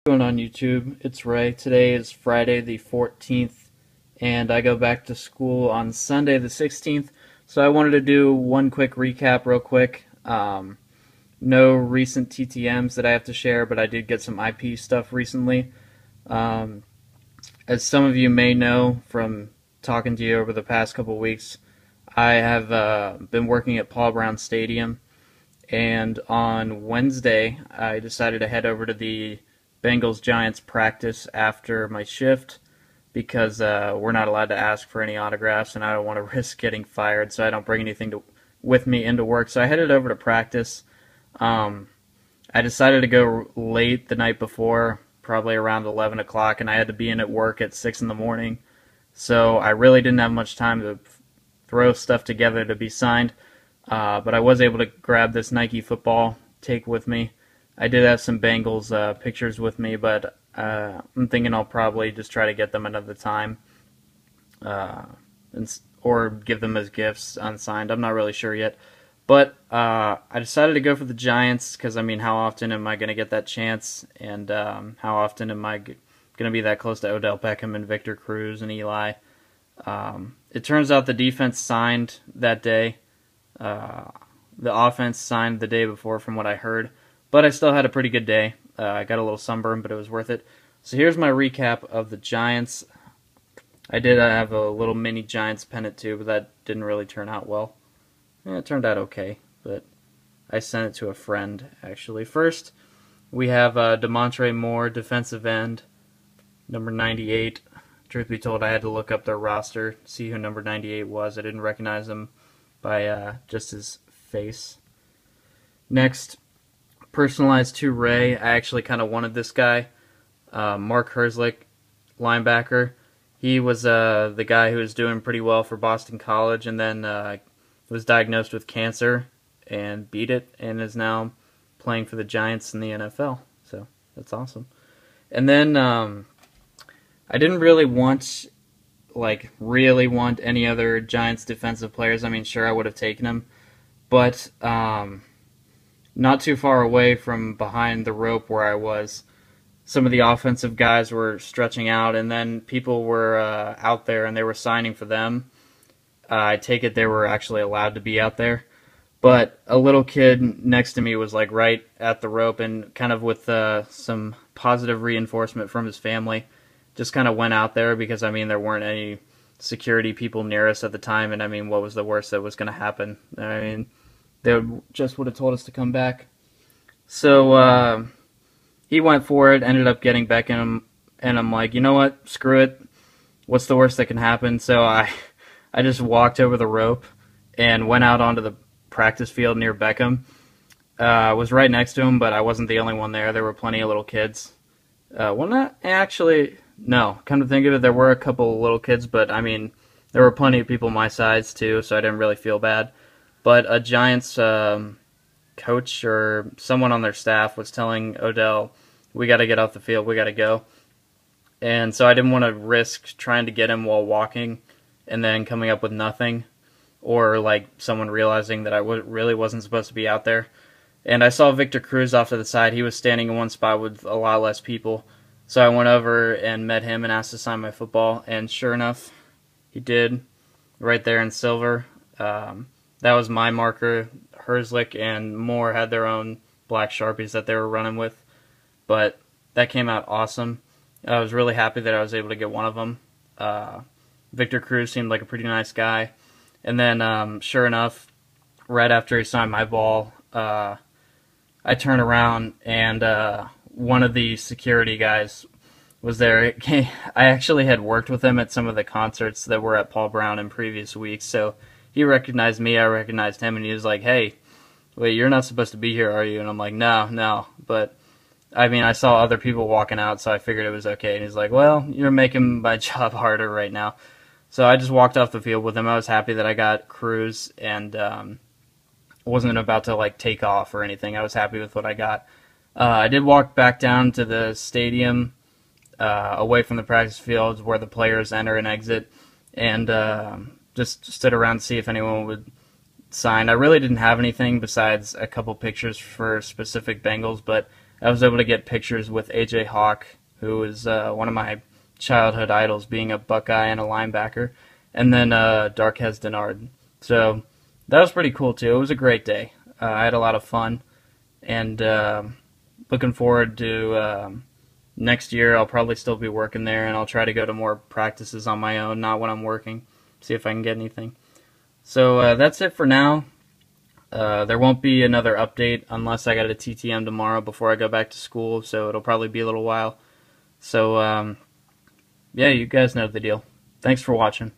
Going on YouTube? It's Ray. Today is Friday the 14th, and I go back to school on Sunday the 16th. So I wanted to do one quick recap real quick. No recent TTMs that I have to share, but I did get some IP stuff recently. As some of you may know from talking to you over the past couple weeks, I have been working at Paul Brown Stadium, and on Wednesday I decided to head over to the Bengals Giants practice after my shift because we're not allowed to ask for any autographs, and I don't want to risk getting fired, so I don't bring anything with me into work. So I headed over to practice. I decided to go late the night before, probably around 11 o'clock, and I had to be in at work at 6 in the morning. So I really didn't have much time to throw stuff together to be signed, but I was able to grab this Nike football, take with me. I did have some Bengals pictures with me, but I'm thinking I'll probably just try to get them another time, or give them as gifts unsigned. I'm not really sure yet. But I decided to go for the Giants because, I mean, how often am I going to get that chance? And how often am I going to be that close to Odell Beckham and Victor Cruz and Eli? It turns out the defense signed that day. The offense signed the day before from what I heard. But I still had a pretty good day. I got a little sunburn, but it was worth it. So here's my recap of the Giants. I did have a little mini Giants pennant too, but that didn't really turn out well. It turned out okay, but I sent it to a friend, actually. First, we have DeMontre Moore, defensive end, number 98. Truth be told, I had to look up their roster, see who number 98 was. I didn't recognize him by just his face. Next, personalized to Ray. I actually kind of wanted this guy. Mark Herzlich, linebacker. He was the guy who was doing pretty well for Boston College, and then was diagnosed with cancer and beat it, and is now playing for the Giants in the NFL. So that's awesome. And then I didn't really want any other Giants defensive players. I mean, sure, I would have taken them, but not too far away from behind the rope where I was, some of the offensive guys were stretching out, and then people were out there and they were signing for them. I take it they were actually allowed to be out there. But a little kid next to me was like right at the rope, and kind of with some positive reinforcement from his family, just kind of went out there because, I mean, there weren't any security people near us at the time, and I mean, what was the worst that was going to happen? I mean, they just would have told us to come back. So he went for it, ended up getting Beckham, and I'm like, you know what? Screw it. What's the worst that can happen? So I just walked over the rope and went out onto the practice field near Beckham. I was right next to him, but I wasn't the only one there. There were plenty of little kids. Well, not actually. No, come to think of it, there were a couple of little kids, but I mean, there were plenty of people my size too, so I didn't really feel bad. But a Giants coach or someone on their staff was telling Odell, we got to get off the field, we got to go. And so I didn't want to risk trying to get him while walking and then coming up with nothing, or like someone realizing that I really wasn't supposed to be out there. And I saw Victor Cruz off to the side. He was standing in one spot with a lot less people. So I went over and met him and asked to sign my football, and sure enough, he did, right there in silver. That was my marker. Herzlich and Moore had their own black Sharpies that they were running with, but that came out awesome. I was really happy that I was able to get one of them. Victor Cruz seemed like a pretty nice guy. And then, sure enough, right after he signed my ball, I turned around and one of the security guys was there. I actually had worked with him at some of the concerts that were at Paul Brown in previous weeks, so he recognized me, I recognized him, and he was like, hey, wait, you're not supposed to be here, are you? And I'm like, no. But, I mean, I saw other people walking out, so I figured it was okay. And he's like, well, you're making my job harder right now. So I just walked off the field with him. I was happy that I got Cruz, and wasn't about to like take off or anything. I was happy with what I got. I did walk back down to the stadium, away from the practice fields where the players enter and exit, and just stood around to see if anyone would sign. I really didn't have anything besides a couple pictures for specific Bengals, but I was able to get pictures with AJ Hawk, who is one of my childhood idols, being a Buckeye and a linebacker, and then Darqueze Dennard. So that was pretty cool too. It was a great day. I had a lot of fun, and looking forward to next year. I'll probably still be working there, and I'll try to go to more practices on my own, not when I'm working, see if I can get anything. So that's it for now. There won't be another update unless I got a TTM tomorrow before I go back to school, so it'll probably be a little while. So, yeah, you guys know the deal. Thanks for watching.